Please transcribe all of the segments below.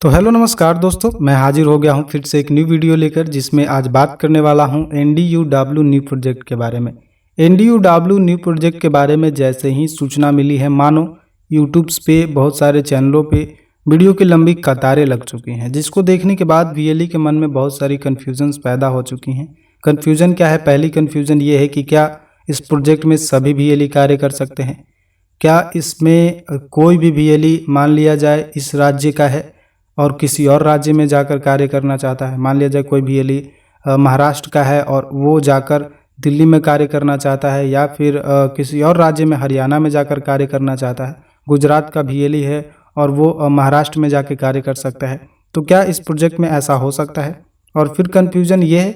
तो हेलो नमस्कार दोस्तों, मैं हाजिर हो गया हूं फिर से एक न्यू वीडियो लेकर जिसमें आज बात करने वाला हूं NDUW न्यू प्रोजेक्ट के बारे में। NDUW न्यू प्रोजेक्ट के बारे में जैसे ही सूचना मिली है, मानो यूट्यूब्स पे बहुत सारे चैनलों पे वीडियो की लंबी कतारें लग चुकी हैं, जिसको देखने के बाद VLE के मन में बहुत सारी कन्फ्यूजन्स पैदा हो चुकी हैं। कन्फ्यूजन क्या है? पहली कन्फ्यूजन ये है कि क्या इस प्रोजेक्ट में सभी VLE कार्य कर सकते हैं? क्या इसमें कोई भी VLE मान लिया जाए इस राज्य का है और किसी और राज्य में जाकर कार्य करना चाहता है, मान लिया जाए कोई VLE महाराष्ट्र का है और वो जाकर दिल्ली में कार्य करना चाहता है, या फिर किसी और राज्य में हरियाणा में जाकर कार्य करना चाहता है, गुजरात का VLE है और वो महाराष्ट्र में जाकर कार्य कर सकता है, तो क्या इस प्रोजेक्ट में ऐसा हो सकता है? और फिर कन्फ्यूजन ये है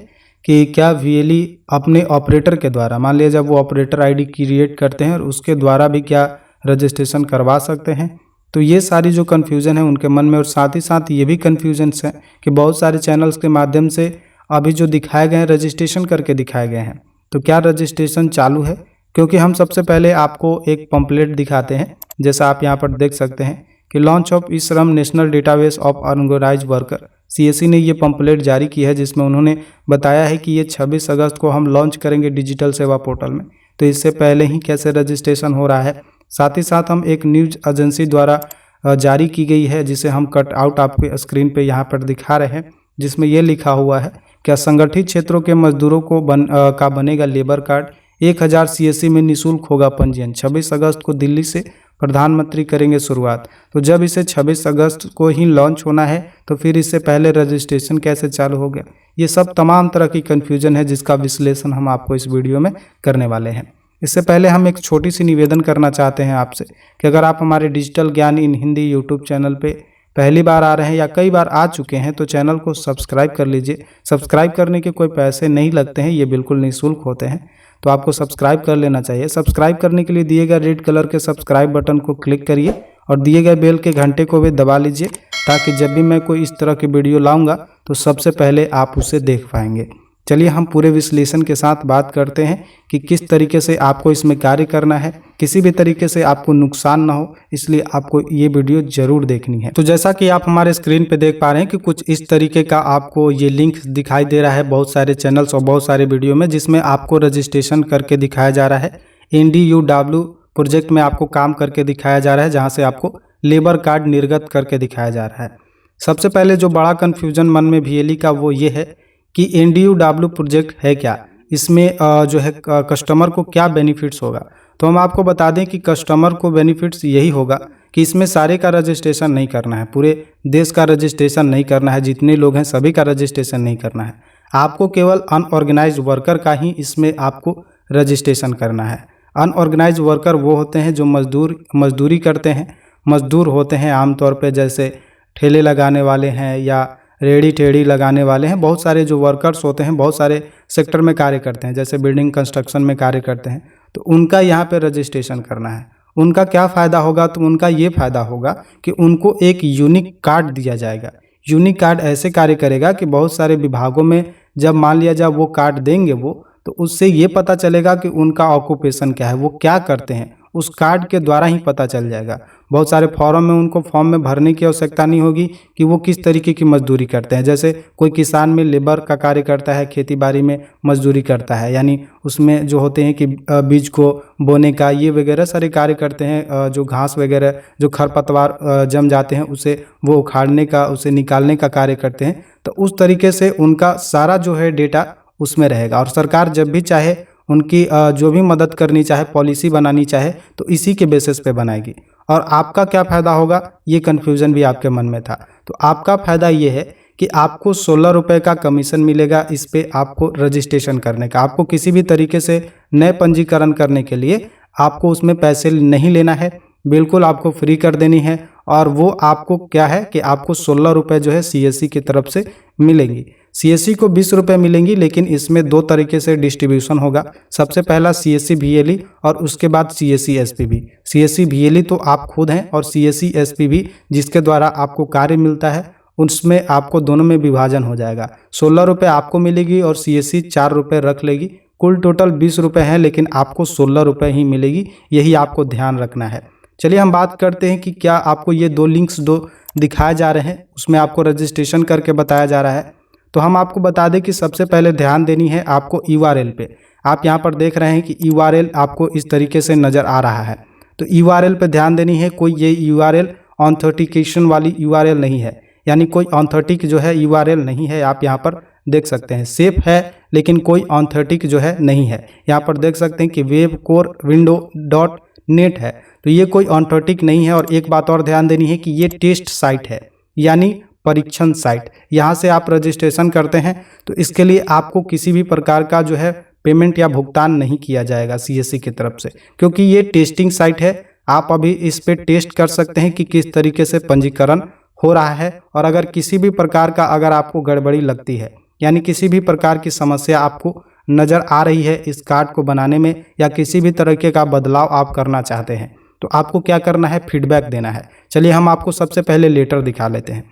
कि क्या VLE अपने ऑपरेटर के द्वारा, मान लिया जाए वो ऑपरेटर ID क्रिएट करते हैं और उसके द्वारा भी क्या रजिस्ट्रेशन करवा सकते हैं? तो ये सारी जो कन्फ्यूज़न है उनके मन में, और साथ ही साथ ये भी कन्फ्यूजन्स है कि बहुत सारे चैनल्स के माध्यम से अभी जो दिखाए गए हैं रजिस्ट्रेशन करके दिखाए गए हैं, तो क्या रजिस्ट्रेशन चालू है? क्योंकि हम सबसे पहले आपको एक पंपलेट दिखाते हैं, जैसा आप यहाँ पर देख सकते हैं कि launch of e-Shram national database of unorganised worker, CSC ने ये पंपलेट जारी की है, जिसमें उन्होंने बताया है कि ये 26 अगस्त को हम लॉन्च करेंगे डिजिटल सेवा पोर्टल में। तो इससे पहले ही कैसे रजिस्ट्रेशन हो रहा है? साथ ही साथ हम एक न्यूज एजेंसी द्वारा जारी की गई है, जिसे हम कट आउट आपके स्क्रीन पे यहाँ पर दिखा रहे हैं, जिसमें यह लिखा हुआ है कि असंगठित क्षेत्रों के मजदूरों को बनेगा लेबर कार्ड, 1000 CSC में निःशुल्क होगा पंजीयन, 26 अगस्त को दिल्ली से प्रधानमंत्री करेंगे शुरुआत। तो जब इसे 26 अगस्त को ही लॉन्च होना है तो फिर इससे पहले रजिस्ट्रेशन कैसे चालू हो गया? ये सब तमाम तरह की कन्फ्यूजन है, जिसका विश्लेषण हम आपको इस वीडियो में करने वाले हैं। इससे पहले हम एक छोटी सी निवेदन करना चाहते हैं आपसे कि अगर आप हमारे डिजिटल ज्ञान इन हिंदी यूट्यूब चैनल पे पहली बार आ रहे हैं या कई बार आ चुके हैं, तो चैनल को सब्सक्राइब कर लीजिए। सब्सक्राइब करने के कोई पैसे नहीं लगते हैं, ये बिल्कुल निःशुल्क होते हैं, तो आपको सब्सक्राइब कर लेना चाहिए। सब्सक्राइब करने के लिए दिए गए रेड कलर के सब्सक्राइब बटन को क्लिक करिए और दिए गए बेल के घंटे को भी दबा लीजिए, ताकि जब भी मैं कोई इस तरह की वीडियो लाऊंगा तो सबसे पहले आप उसे देख पाएंगे। चलिए हम पूरे विश्लेषण के साथ बात करते हैं कि किस तरीके से आपको इसमें कार्य करना है, किसी भी तरीके से आपको नुकसान ना हो, इसलिए आपको ये वीडियो जरूर देखनी है। तो जैसा कि आप हमारे स्क्रीन पे देख पा रहे हैं कि कुछ इस तरीके का आपको ये लिंक दिखाई दे रहा है बहुत सारे चैनल्स और बहुत सारे वीडियो में, जिसमें आपको रजिस्ट्रेशन करके दिखाया जा रहा है। NDUW प्रोजेक्ट में आपको काम करके दिखाया जा रहा है, जहाँ से आपको लेबर कार्ड निर्गत करके दिखाया जा रहा है। सबसे पहले जो बड़ा कन्फ्यूजन मन में VLE का वो ये है कि NDUW प्रोजेक्ट है क्या, इसमें जो है कस्टमर को क्या बेनिफिट्स होगा। तो हम आपको बता दें कि कस्टमर को बेनिफिट्स यही होगा कि इसमें सारे का रजिस्ट्रेशन नहीं करना है, पूरे देश का रजिस्ट्रेशन नहीं करना है, जितने लोग हैं सभी का रजिस्ट्रेशन नहीं करना है, आपको केवल अनऑर्गेनाइज्ड वर्कर का ही इसमें आपको रजिस्ट्रेशन करना है। अनऑर्गेनाइज्ड वर्कर वो होते हैं जो मजदूरी करते हैं, मजदूर होते हैं आमतौर पर, जैसे ठेले लगाने वाले हैं या रेडी टेढ़ी लगाने वाले हैं, बहुत सारे जो वर्कर्स होते हैं बहुत सारे सेक्टर में कार्य करते हैं, जैसे बिल्डिंग कंस्ट्रक्शन में कार्य करते हैं, तो उनका यहाँ पे रजिस्ट्रेशन करना है। उनका क्या फ़ायदा होगा? तो उनका ये फ़ायदा होगा कि उनको एक यूनिक कार्ड दिया जाएगा। यूनिक कार्ड ऐसे कार्य करेगा कि बहुत सारे विभागों में जब मान लिया जाए वो कार्ड देंगे वो, तो उससे ये पता चलेगा कि उनका ऑक्यूपेशन क्या है, वो क्या करते हैं, उस कार्ड के द्वारा ही पता चल जाएगा। बहुत सारे फॉर्म में उनको फॉर्म में भरने की आवश्यकता नहीं होगी कि वो किस तरीके की मजदूरी करते हैं। जैसे कोई किसान में लेबर का कार्य करता है, खेती बाड़ी में मजदूरी करता है, यानी उसमें जो होते हैं कि बीज को बोने का ये वगैरह सारे कार्य करते हैं, जो घास वगैरह जो खरपतवार जम जाते हैं उसे वो उखाड़ने का, उसे निकालने का कार्य करते हैं। तो उस तरीके से उनका सारा जो है डेटा उसमें रहेगा, और सरकार जब भी चाहे उनकी जो भी मदद करनी चाहे, पॉलिसी बनानी चाहे, तो इसी के बेसिस पे बनाएगी। और आपका क्या फ़ायदा होगा, ये कन्फ्यूज़न भी आपके मन में था। तो आपका फ़ायदा ये है कि आपको 16 रुपये का कमीशन मिलेगा इस पे आपको रजिस्ट्रेशन करने का। आपको किसी भी तरीके से नए पंजीकरण करने के लिए आपको उसमें पैसे नहीं लेना है, बिल्कुल आपको फ्री कर देनी है। और वो आपको क्या है कि आपको 16 रुपये जो है CSC की तरफ से मिलेंगी। CSC को 20 रुपये मिलेंगी, लेकिन इसमें दो तरीके से डिस्ट्रीब्यूशन होगा। सबसे पहला CSC VLE और उसके बाद CSC SPV। CSC VLE तो आप खुद हैं, और CSC SPV जिसके द्वारा आपको कार्य मिलता है, उसमें आपको दोनों में विभाजन हो जाएगा। 16 रुपये आपको मिलेगी और CSC 4 रुपये रख लेगी। कुल टोटल 20 रुपये हैं, लेकिन आपको 16 रुपये ही मिलेगी, यही आपको ध्यान रखना है। चलिए हम बात करते हैं कि क्या आपको ये दो लिंक्स दिखाए जा रहे हैं, उसमें आपको रजिस्ट्रेशन करके बताया जा रहा है। तो हम आपको बता दें कि सबसे पहले ध्यान देनी है आपको URL पे। आप यहाँ पर देख रहे हैं कि URL आपको इस तरीके से नज़र आ रहा है। तो URL पे ध्यान देनी है। कोई ये URL ऑथेंटिकेशन वाली URL नहीं है, यानी कोई ऑथेंटिक जो है URL नहीं है। आप यहाँ पर देख सकते हैं सेफ है, लेकिन कोई ऑथेंटिक जो है नहीं है। यहाँ पर देख सकते हैं कि webcoreWindow.net है, तो ये कोई ऑथेंटिक नहीं है। और एक बात और ध्यान देनी है कि ये टेस्ट साइट है, यानी परीक्षण साइट। यहाँ से आप रजिस्ट्रेशन करते हैं तो इसके लिए आपको किसी भी प्रकार का जो है पेमेंट या भुगतान नहीं किया जाएगा CSC की तरफ से, क्योंकि ये टेस्टिंग साइट है। आप अभी इस पे टेस्ट कर सकते हैं कि किस तरीके से पंजीकरण हो रहा है। और अगर किसी भी प्रकार का अगर आपको गड़बड़ी लगती है, यानी किसी भी प्रकार की समस्या आपको नज़र आ रही है इस कार्ड को बनाने में, या किसी भी तरीके का बदलाव आप करना चाहते हैं, तो आपको क्या करना है, फीडबैक देना है। चलिए हम आपको सबसे पहले लेटर दिखा लेते हैं।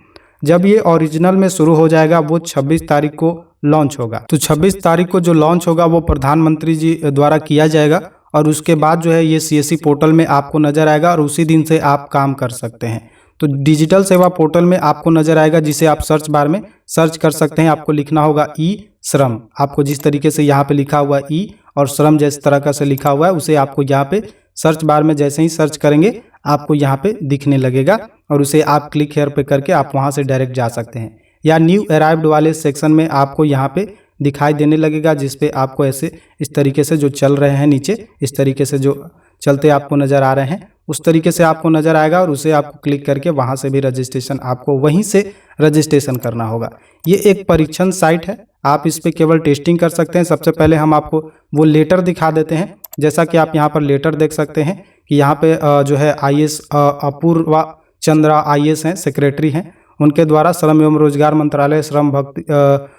जब ये ओरिजिनल में शुरू हो जाएगा वो 26 तारीख को लॉन्च होगा। तो 26 तारीख को जो लॉन्च होगा वो प्रधानमंत्री जी द्वारा किया जाएगा, और उसके बाद जो है ये CSC पोर्टल में आपको नज़र आएगा, और उसी दिन से आप काम कर सकते हैं। तो डिजिटल सेवा पोर्टल में आपको नज़र आएगा, जिसे आप सर्च बार में सर्च कर सकते हैं। आपको लिखना होगा ई-श्रम। आपको जिस तरीके से यहाँ पे लिखा हुआ ई और श्रम जिस तरह का से लिखा हुआ है, उसे आपको यहाँ पे सर्च बार में जैसे ही सर्च करेंगे आपको यहाँ पे दिखने लगेगा, और उसे आप क्लिक हेयर पे करके आप वहाँ से डायरेक्ट जा सकते हैं। या न्यू अराइव्ड वाले सेक्शन में आपको यहाँ पे दिखाई देने लगेगा, जिस पे आपको ऐसे इस तरीके से जो चल रहे हैं नीचे, इस तरीके से जो चलते आपको नज़र आ रहे हैं, उस तरीके से आपको नज़र आएगा, और उसे आपको क्लिक करके वहाँ से भी रजिस्ट्रेशन, आपको वहीं से रजिस्ट्रेशन करना होगा। ये एक परीक्षण साइट है, आप इस पर केवल टेस्टिंग कर सकते हैं। सबसे पहले हम आपको वो लेटर दिखा देते हैं। जैसा कि आप यहाँ पर लेटर देख सकते हैं कि यहाँ पे जो है IAS अपूर्वा चंद्रा IAS हैं, सेक्रेटरी हैं, उनके द्वारा श्रम एवं रोजगार मंत्रालय, श्रम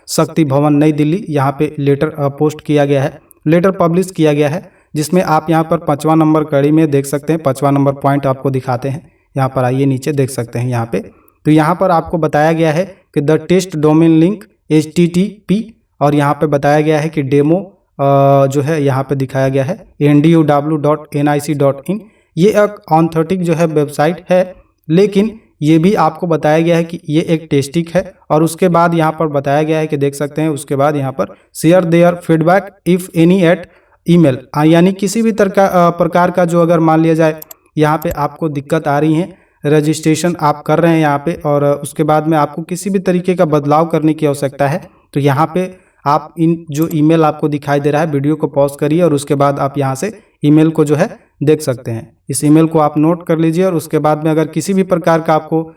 शक्ति भवन, नई दिल्ली, यहाँ पे लेटर पोस्ट किया गया है, लेटर पब्लिश किया गया है, जिसमें आप यहाँ पर 5वां नंबर कड़ी में देख सकते हैं। 5वां नंबर पॉइंट आपको दिखाते हैं। यहाँ पर आइए नीचे देख सकते हैं यहाँ पे। तो यहाँ पर आपको बताया गया है कि the test domain link HTTP, और यहाँ पे बताया गया है कि डेमो जो है यहाँ पे दिखाया गया है nduw.nic.in। ये एक ऑथेंटिक जो है वेबसाइट है, लेकिन ये भी आपको बताया गया है कि ये एक टेस्टिंग है। और उसके बाद यहाँ पर बताया गया है कि देख सकते हैं, उसके बाद यहाँ पर share their feedback if any at email, यानी किसी भी प्रकार का जो अगर मान लिया जाए यहाँ पे आपको दिक्कत आ रही है, रजिस्ट्रेशन आप कर रहे हैं यहाँ पे, और उसके बाद में आपको किसी भी तरीके का बदलाव करने की आवश्यकता है, तो यहाँ पे आप इन जो ईमेल आपको दिखाई दे रहा है, वीडियो को पॉज करिए और उसके बाद आप यहाँ से ईमेल को जो है देख सकते हैं। इस ईमेल को आप नोट कर लीजिए, और उसके बाद में अगर किसी भी प्रकार का आपको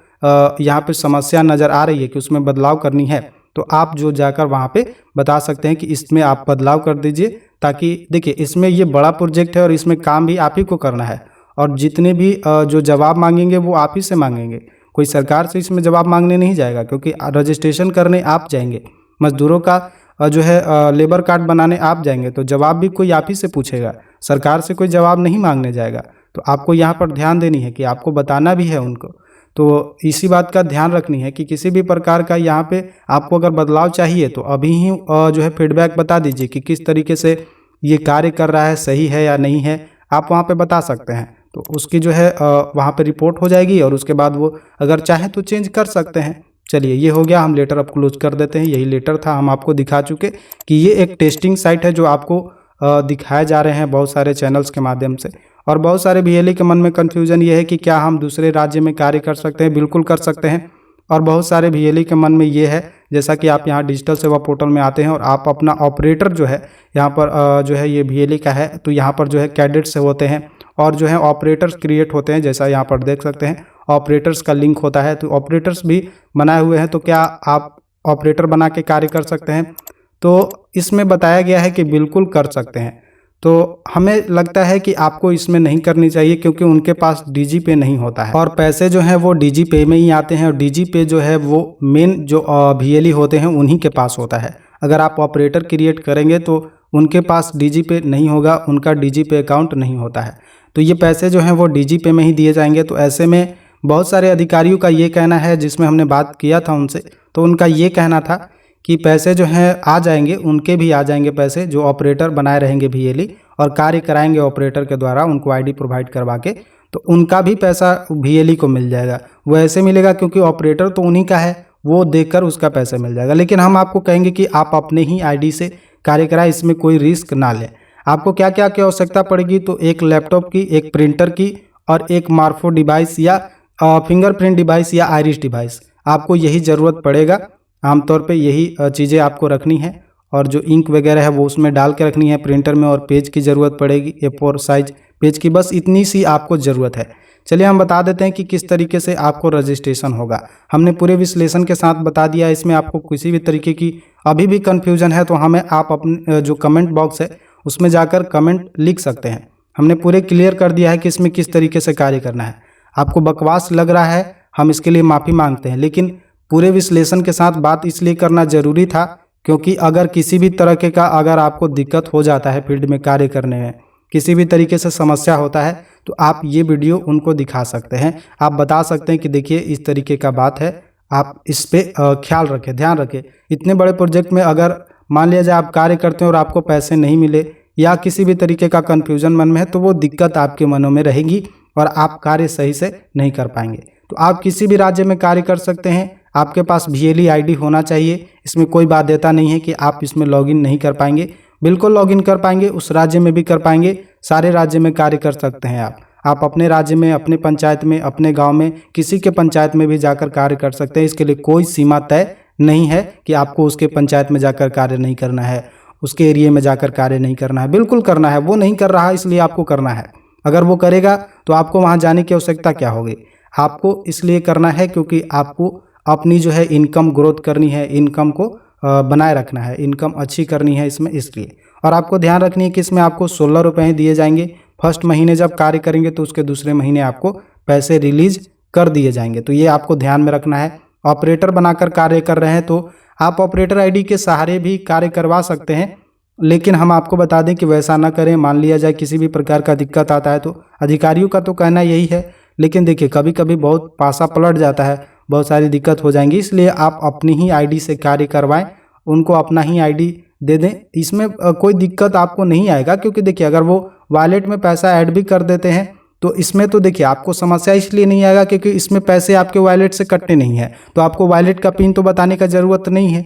यहाँ पे समस्या नज़र आ रही है कि उसमें बदलाव करनी है, तो आप जो जाकर वहाँ पे बता सकते हैं कि इसमें आप बदलाव कर दीजिए। ताकि देखिए, इसमें ये बड़ा प्रोजेक्ट है और इसमें काम भी आप ही को करना है, और जितने भी जो जवाब मांगेंगे वो आप ही से मांगेंगे। कोई सरकार से इसमें जवाब मांगने नहीं जाएगा, क्योंकि रजिस्ट्रेशन करने आप जाएंगे, मजदूरों का जो है लेबर कार्ड बनाने आप जाएंगे, तो जवाब भी कोई आप ही से पूछेगा, सरकार से कोई जवाब नहीं मांगने जाएगा। तो आपको यहाँ पर ध्यान देनी है कि आपको बताना भी है उनको। तो इसी बात का ध्यान रखनी है कि किसी भी प्रकार का यहाँ पे आपको अगर बदलाव चाहिए तो अभी ही जो है फीडबैक बता दीजिए कि किस तरीके से ये कार्य कर रहा है, सही है या नहीं है, आप वहाँ पे बता सकते हैं। तो उसकी जो है वहाँ पे रिपोर्ट हो जाएगी, और उसके बाद वो अगर चाहें तो चेंज कर सकते हैं। चलिए, ये हो गया, हम लेटर अब क्लोज कर देते हैं। यही लेटर था, हम आपको दिखा चुके कि ये एक टेस्टिंग साइट है जो आपको दिखाए जा रहे हैं बहुत सारे चैनल्स के माध्यम से। और बहुत सारे VLE के मन में कन्फ्यूजन ये है कि क्या हम दूसरे राज्य में कार्य कर सकते हैं? बिल्कुल कर सकते हैं। और बहुत सारे VLE के मन में ये है, जैसा कि आप यहाँ डिजिटल सेवा पोर्टल में आते हैं और आप अपना ऑपरेटर जो है यहाँ पर जो है ये VLE का है, तो यहाँ पर जो है कैडेट्स से होते हैं और जो है ऑपरेटर्स क्रिएट होते हैं। जैसा यहाँ पर देख सकते हैं ऑपरेटर्स का लिंक होता है, तो ऑपरेटर्स भी बनाए हुए हैं। तो क्या आप ऑपरेटर बना के कार्य कर सकते हैं? तो इसमें बताया गया है कि बिल्कुल कर सकते हैं। तो हमें लगता है कि आपको इसमें नहीं करनी चाहिए, क्योंकि उनके पास DG पे नहीं होता है और पैसे जो हैं वो DG पे में ही आते हैं, और DG पे जो है वो मेन जो VLE होते हैं उन्हीं के पास होता है। अगर आप ऑपरेटर क्रिएट करेंगे तो उनके पास DG पे नहीं होगा, उनका DG पे अकाउंट नहीं होता है, तो ये पैसे जो हैं वो DG पे में ही दिए जाएंगे। तो ऐसे में बहुत सारे अधिकारियों का ये कहना है, जिसमें हमने बात किया था उनसे, तो उनका ये कहना था कि पैसे जो हैं आ जाएंगे, उनके भी आ जाएंगे पैसे, जो ऑपरेटर बनाए रहेंगे VLE और कार्य कराएंगे ऑपरेटर के द्वारा, उनको ID प्रोवाइड करवा के, तो उनका भी पैसा VLE को मिल जाएगा। वो ऐसे मिलेगा क्योंकि ऑपरेटर तो उन्हीं का है, वो देखकर उसका पैसा मिल जाएगा। लेकिन हम आपको कहेंगे कि आप अपने ही ID से कार्य कराएं, इसमें कोई रिस्क ना लें। आपको क्या क्या की आवश्यकता पड़ेगी, तो एक लैपटॉप की, एक प्रिंटर की और एक मार्फो डिवाइस या फिंगरप्रिंट डिवाइस या आइरिस डिवाइस, आपको यही ज़रूरत पड़ेगा। आमतौर पे यही चीज़ें आपको रखनी है और जो इंक वगैरह है वो उसमें डाल के रखनी है प्रिंटर में, और पेज की ज़रूरत पड़ेगी, A4 साइज पेज की, बस इतनी सी आपको ज़रूरत है। चलिए हम बता देते हैं कि किस तरीके से आपको रजिस्ट्रेशन होगा। हमने पूरे विश्लेषण के साथ बता दिया। इसमें आपको किसी भी तरीके की अभी भी कन्फ्यूजन है तो हमें आप अपने जो कमेंट बॉक्स है उसमें जाकर कमेंट लिख सकते हैं। हमने पूरे क्लियर कर दिया है कि इसमें किस तरीके से कार्य करना है। आपको बकवास लग रहा है, हम इसके लिए माफ़ी मांगते हैं, लेकिन पूरे विश्लेषण के साथ बात इसलिए करना ज़रूरी था क्योंकि अगर किसी भी तरह का अगर आपको दिक्कत हो जाता है फील्ड में कार्य करने में, किसी भी तरीके से समस्या होता है, तो आप ये वीडियो उनको दिखा सकते हैं। आप बता सकते हैं कि देखिए इस तरीके का बात है, आप इस पे ख्याल रखें, ध्यान रखें। इतने बड़े प्रोजेक्ट में अगर मान लिया जाए आप कार्य करते हैं और आपको पैसे नहीं मिले या किसी भी तरीके का कन्फ्यूजन मन में है, तो वो दिक्कत आपके मनों में रहेगी और आप कार्य सही से नहीं कर पाएंगे। तो आप किसी भी राज्य में कार्य कर सकते हैं, आपके पास VLE ID होना चाहिए। इसमें कोई बाध्यता नहीं है कि आप इसमें लॉगिन नहीं कर पाएंगे, बिल्कुल लॉगिन कर पाएंगे, उस राज्य में भी कर पाएंगे, सारे राज्य में कार्य कर सकते हैं आप अपने राज्य में, अपने पंचायत में, अपने गांव में, किसी के पंचायत में भी जाकर कार्य कर सकते हैं। इसके लिए कोई सीमा तय नहीं है कि आपको उसके पंचायत में जाकर कार्य नहीं करना है, उसके एरिया में जाकर कार्य नहीं करना है, बिल्कुल करना है। वो नहीं कर रहा इसलिए आपको करना है। अगर वो करेगा तो आपको वहाँ जाने की आवश्यकता क्या होगी। आपको इसलिए करना है क्योंकि आपको अपनी जो है इनकम ग्रोथ करनी है, इनकम को बनाए रखना है, इनकम अच्छी करनी है इसमें, इसलिए। और आपको ध्यान रखनी है कि इसमें आपको 16 रुपये दिए जाएंगे। फर्स्ट महीने जब कार्य करेंगे तो उसके दूसरे महीने आपको पैसे रिलीज कर दिए जाएंगे, तो ये आपको ध्यान में रखना है। ऑपरेटर बनाकर कार्य कर रहे हैं तो आप ऑपरेटर ID के सहारे भी कार्य करवा सकते हैं, लेकिन हम आपको बता दें कि वैसा ना करें। मान लिया जाए किसी भी प्रकार का दिक्कत आता है तो अधिकारियों का तो कहना यही है, लेकिन देखिए कभी कभी बहुत पासा पलट जाता है, बहुत सारी दिक्कत हो जाएंगी, इसलिए आप अपनी ही ID से कार्य करवाएं, उनको अपना ही ID दे दें। इसमें कोई दिक्कत आपको नहीं आएगा क्योंकि देखिए अगर वो वॉलेट में पैसा ऐड भी कर देते हैं तो इसमें तो देखिए आपको समस्या इसलिए नहीं आएगा क्योंकि इसमें पैसे आपके वॉलेट से कटने नहीं है, तो आपको वॉलेट का पिन तो बताने का ज़रूरत नहीं है।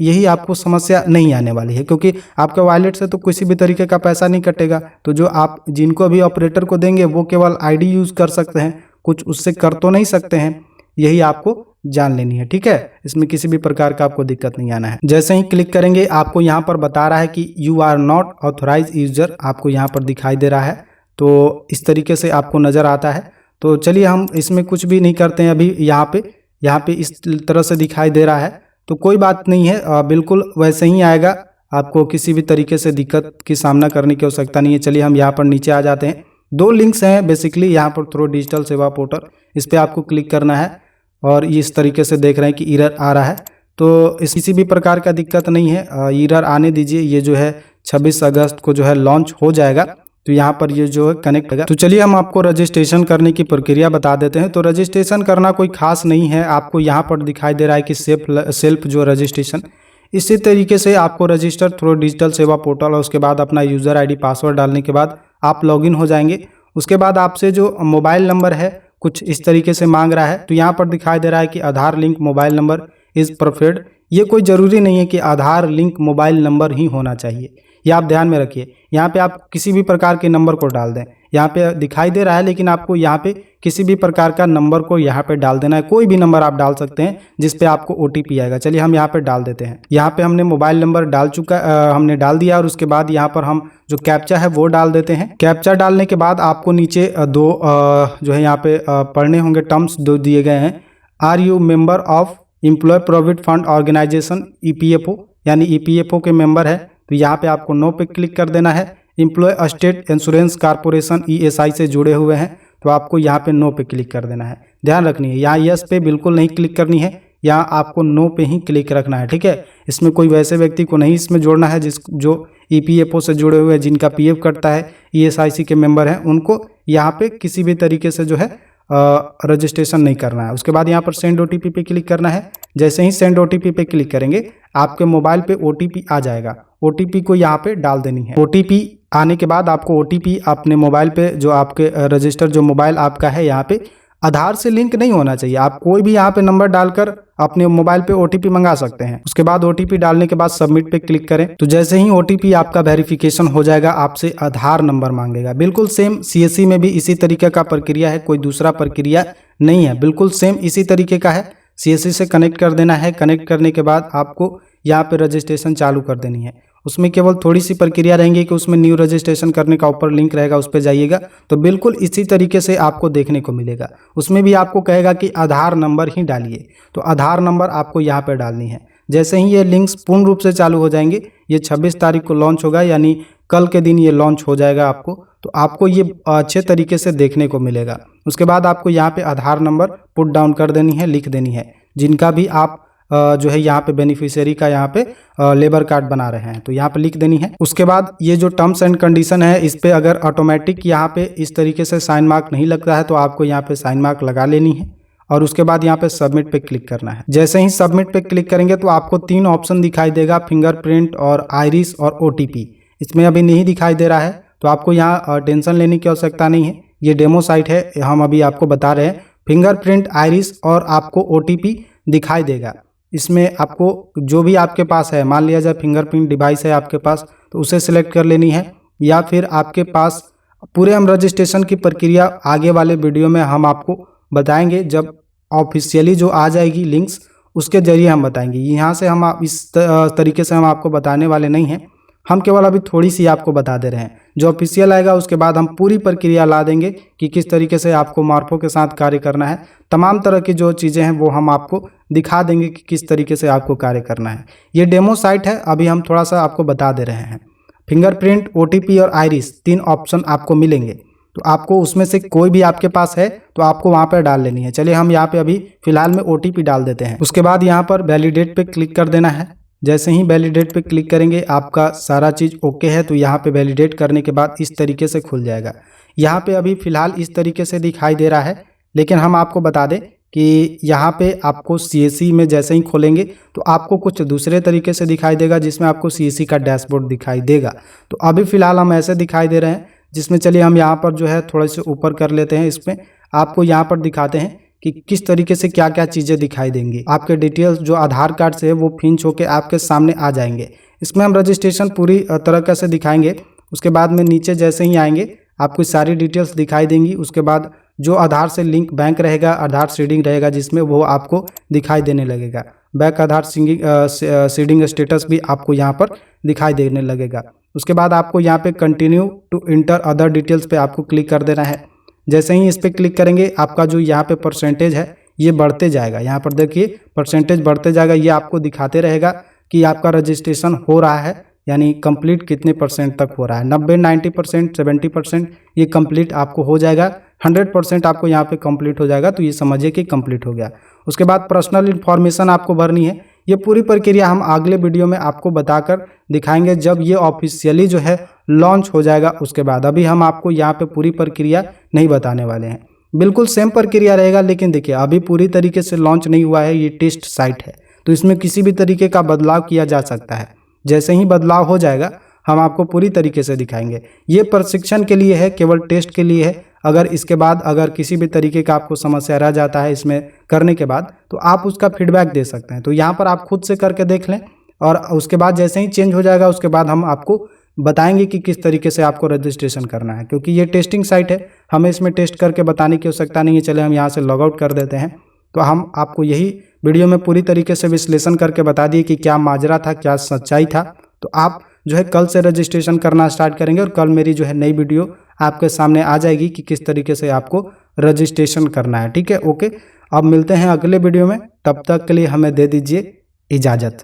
यही आपको समस्या नहीं आने वाली है क्योंकि आपके वॉलेट से तो किसी भी तरीके का पैसा नहीं कटेगा। तो जो आप जिनको भी ऑपरेटर को देंगे वो केवल ID यूज़ कर सकते हैं, कुछ उससे कर तो नहीं सकते हैं। यही आपको जान लेनी है, ठीक है। इसमें किसी भी प्रकार का आपको दिक्कत नहीं आना है। जैसे ही क्लिक करेंगे आपको यहाँ पर बता रहा है कि you are not authorise user, आपको यहाँ पर दिखाई दे रहा है, तो इस तरीके से आपको नज़र आता है। तो चलिए हम इसमें कुछ भी नहीं करते हैं अभी। यहाँ पे इस तरह से दिखाई दे रहा है, तो कोई बात नहीं है, बिल्कुल वैसे ही आएगा। आपको किसी भी तरीके से दिक्कत की सामना करने की आवश्यकता नहीं है। चलिए हम यहाँ पर नीचे आ जाते हैं। 2 लिंक्स हैं बेसिकली यहाँ पर, थ्रो डिजिटल सेवा पोर्टल, इस पर आपको क्लिक करना है और इस तरीके से देख रहे हैं कि एरर आ रहा है, तो किसी भी प्रकार का दिक्कत नहीं है, एरर आने दीजिए। ये जो है 26 अगस्त को जो है लॉन्च हो जाएगा, तो यहाँ पर ये जो है कनेक्ट होगा। तो चलिए हम आपको रजिस्ट्रेशन करने की प्रक्रिया बता देते हैं। तो रजिस्ट्रेशन करना कोई खास नहीं है, आपको यहाँ पर दिखाई दे रहा है कि सेल्फ जो रजिस्ट्रेशन, इसी तरीके से आपको रजिस्टर थ्रू डिजिटल सेवा पोर्टल और उसके बाद अपना यूज़र ID पासवर्ड डालने के बाद आप लॉगिन हो जाएंगे। उसके बाद आपसे जो मोबाइल नंबर है कुछ इस तरीके से मांग रहा है, तो यहाँ पर दिखाई दे रहा है कि Aadhaar link mobile number is preferred. ये कोई ज़रूरी नहीं है कि आधार लिंक मोबाइल नंबर ही होना चाहिए, ये आप ध्यान में रखिए। यहाँ पे आप किसी भी प्रकार के नंबर को डाल दें, यहाँ पे दिखाई दे रहा है, लेकिन आपको यहाँ पे किसी भी प्रकार का नंबर को यहाँ पे डाल देना है। कोई भी नंबर आप डाल सकते हैं जिस पे आपको OTP आएगा। चलिए हम यहाँ पे डाल देते हैं। यहाँ पे हमने मोबाइल नंबर डाल चुका, हमने डाल दिया, और उसके बाद यहाँ पर हम जो कैप्चा है वो डाल देते हैं। कैप्चा डालने के बाद आपको नीचे दो जो है यहाँ पे पढ़ने होंगे टर्म्स, 2 दिए गए हैं। Are you member of employ provident fund organisation EPFO, यानी EPFO के मेंबर है, तो यहाँ पे आपको नो पे क्लिक कर देना है। Employ state insurance corporation ESI से जुड़े हुए हैं, तो आपको यहाँ पे नो पे क्लिक कर देना है। ध्यान रखनी है, यहाँ यस पे बिल्कुल नहीं क्लिक करनी है, यहाँ आपको नो पे ही क्लिक रखना है, ठीक है। इसमें कोई वैसे व्यक्ति को नहीं इसमें जोड़ना है जो EPFO से जुड़े हुए हैं, जिनका PF कटता है, ESIC के मेंबर हैं, उनको यहाँ पे किसी भी तरीके से जो है रजिस्ट्रेशन नहीं करना है। उसके बाद यहाँ पर सेंड OTP पे क्लिक करना है। जैसे ही सेंड OTP पे क्लिक करेंगे आपके मोबाइल पे OTP आ जाएगा। OTP को यहाँ पे डाल देनी है। OTP आने के बाद आपको OTP अपने मोबाइल पे जो आपके रजिस्टर जो मोबाइल आपका है यहाँ पे आधार से लिंक नहीं होना चाहिए। आप कोई भी यहाँ पे नंबर डालकर अपने मोबाइल पे OTP मंगा सकते हैं। उसके बाद OTP डालने के बाद सबमिट पे क्लिक करें। तो जैसे ही OTP आपका वेरिफिकेशन हो जाएगा आपसे आधार नंबर मांगेगा। बिल्कुल सेम CSC में भी इसी तरीके का प्रक्रिया है, कोई दूसरा प्रक्रिया नहीं है, बिल्कुल सेम इसी तरीके का है। CSC से कनेक्ट कर देना है। कनेक्ट करने के बाद आपको यहाँ पे रजिस्ट्रेशन चालू कर देनी है। उसमें केवल थोड़ी सी प्रक्रिया रहेंगी कि उसमें न्यू रजिस्ट्रेशन करने का ऊपर लिंक रहेगा, उस पर जाइएगा तो बिल्कुल इसी तरीके से आपको देखने को मिलेगा। उसमें भी आपको कहेगा कि आधार नंबर ही डालिए, तो आधार नंबर आपको यहाँ पर डालनी है। जैसे ही ये लिंक्स पूर्ण रूप से चालू हो जाएंगे, ये 26 तारीख को लॉन्च होगा, यानी कल के दिन ये लॉन्च हो जाएगा आपको, तो आपको ये अच्छे तरीके से देखने को मिलेगा। उसके बाद आपको यहाँ पे आधार नंबर पुट डाउन कर देनी है, लिख देनी है। जिनका भी आप जो है यहाँ पे बेनिफिशियरी का यहाँ पे लेबर कार्ड बना रहे हैं तो यहाँ पे लिख देनी है। उसके बाद ये जो टर्म्स एंड कंडीशन है इस पे अगर ऑटोमेटिक यहाँ पे इस तरीके से साइन मार्क नहीं लगता है तो आपको यहाँ पे साइन मार्क लगा लेनी है और उसके बाद यहाँ पे सबमिट पे क्लिक करना है। जैसे ही सबमिट पे क्लिक करेंगे तो आपको 3 ऑप्शन दिखाई देगा, फिंगरप्रिंट और आइरिस और OTP। इसमें अभी नहीं दिखाई दे रहा है तो आपको यहाँ टेंशन लेने की आवश्यकता नहीं है। ये डेमो साइट है, हम अभी आपको बता रहे हैं। फिंगरप्रिंट, आइरिस और आपको OTP दिखाई देगा। इसमें आपको जो भी आपके पास है, मान लिया जाए फिंगरप्रिंट डिवाइस है आपके पास तो उसे सिलेक्ट कर लेनी है, या फिर आपके पास पूरे हम रजिस्ट्रेशन की प्रक्रिया आगे वाले वीडियो में हम आपको बताएंगे। जब ऑफिशियली जो आ जाएगी लिंक्स उसके जरिए हम बताएंगे। यहाँ से हम इस तरीके से हम आपको बताने वाले नहीं हैं, हम केवल अभी थोड़ी सी आपको बता दे रहे हैं। जो ऑफिशियल आएगा उसके बाद हम पूरी प्रक्रिया ला देंगे कि किस तरीके से आपको मार्फो के साथ कार्य करना है। तमाम तरह की जो चीज़ें हैं वो हम आपको दिखा देंगे कि किस तरीके से आपको कार्य करना है। ये डेमो साइट है, अभी हम थोड़ा सा आपको बता दे रहे हैं। फिंगरप्रिंट, OTP और आइरिस 3 ऑप्शन आपको मिलेंगे, तो आपको उसमें से कोई भी आपके पास है तो आपको वहाँ पर डाल लेनी है। चलिए हम यहाँ पे अभी फिलहाल में OTP डाल देते हैं। उसके बाद यहाँ पर वैलिडेट पे क्लिक कर देना है। जैसे ही वैलिडेट पे क्लिक करेंगे आपका सारा चीज़ ओके है तो यहाँ पे वैलिडेट करने के बाद इस तरीके से खुल जाएगा। यहाँ पे अभी फ़िलहाल इस तरीके से दिखाई दे रहा है, लेकिन हम आपको बता दें कि यहाँ पे आपको CSC में जैसे ही खोलेंगे तो आपको कुछ दूसरे तरीके से दिखाई देगा, जिसमें आपको CSC का डैशबोर्ड दिखाई देगा। तो अभी फ़िलहाल हम ऐसे दिखाई दे रहे हैं, जिसमें चलिए हम यहाँ पर जो है थोड़े से ऊपर कर लेते हैं। इसमें आपको यहाँ पर दिखाते हैं कि किस तरीके से क्या क्या चीज़ें दिखाई देंगी। आपके डिटेल्स जो आधार कार्ड से है वो फिंच होके आपके सामने आ जाएंगे। इसमें हम रजिस्ट्रेशन पूरी तरह से दिखाएंगे। उसके बाद में नीचे जैसे ही आएंगे आपको सारी डिटेल्स दिखाई देंगी। उसके बाद जो आधार से लिंक बैंक रहेगा, आधार सीडिंग रहेगा, जिसमें वो आपको दिखाई देने लगेगा। बैंक आधार सीडिंग स्टेटस भी आपको यहाँ पर दिखाई देने लगेगा। उसके बाद आपको यहाँ पे continue to enter other details पे आपको क्लिक कर देना है। जैसे ही इस पर क्लिक करेंगे आपका जो यहाँ पे परसेंटेज है ये बढ़ते जाएगा। यहाँ पर देखिए परसेंटेज बढ़ते जाएगा, ये आपको दिखाते रहेगा कि आपका रजिस्ट्रेशन हो रहा है, यानी कंप्लीट कितने % तक हो रहा है। 90, 90%, 70% ये कंप्लीट आपको हो जाएगा। 100% आपको यहाँ पे कंप्लीट हो जाएगा, तो ये समझिए कि कंप्लीट हो गया। उसके बाद पर्सनल इन्फॉर्मेशन आपको भरनी है। ये पूरी प्रक्रिया हम अगले वीडियो में आपको बताकर दिखाएंगे जब ये ऑफिशियली जो है लॉन्च हो जाएगा उसके बाद। अभी हम आपको यहाँ पे पूरी प्रक्रिया नहीं बताने वाले हैं, बिल्कुल सेम प्रक्रिया रहेगा। लेकिन देखिए अभी पूरी तरीके से लॉन्च नहीं हुआ है, ये टेस्ट साइट है तो इसमें किसी भी तरीके का बदलाव किया जा सकता है। जैसे ही बदलाव हो जाएगा हम आपको पूरी तरीके से दिखाएंगे। ये प्रशिक्षण के लिए है, केवल टेस्ट के लिए है। अगर इसके बाद अगर किसी भी तरीके का आपको समस्या रह जाता है इसमें करने के बाद तो आप उसका फीडबैक दे सकते हैं। तो यहाँ पर आप खुद से करके देख लें और उसके बाद जैसे ही चेंज हो जाएगा उसके बाद हम आपको बताएंगे कि किस तरीके से आपको रजिस्ट्रेशन करना है। क्योंकि ये टेस्टिंग साइट है, हमें इसमें टेस्ट करके बताने की आवश्यकता नहीं है। चले हम यहाँ से लॉग आउट कर देते हैं। तो हम आपको यही वीडियो में पूरी तरीके से विश्लेषण करके बता दिए कि क्या माजरा था, क्या सच्चाई था। तो आप जो है कल से रजिस्ट्रेशन करना स्टार्ट करेंगे और कल मेरी जो है नई वीडियो आपके सामने आ जाएगी कि किस तरीके से आपको रजिस्ट्रेशन करना है। ठीक है, ओके। अब मिलते हैं अगले वीडियो में, तब तक के लिए हमें दे दीजिए इजाज़त।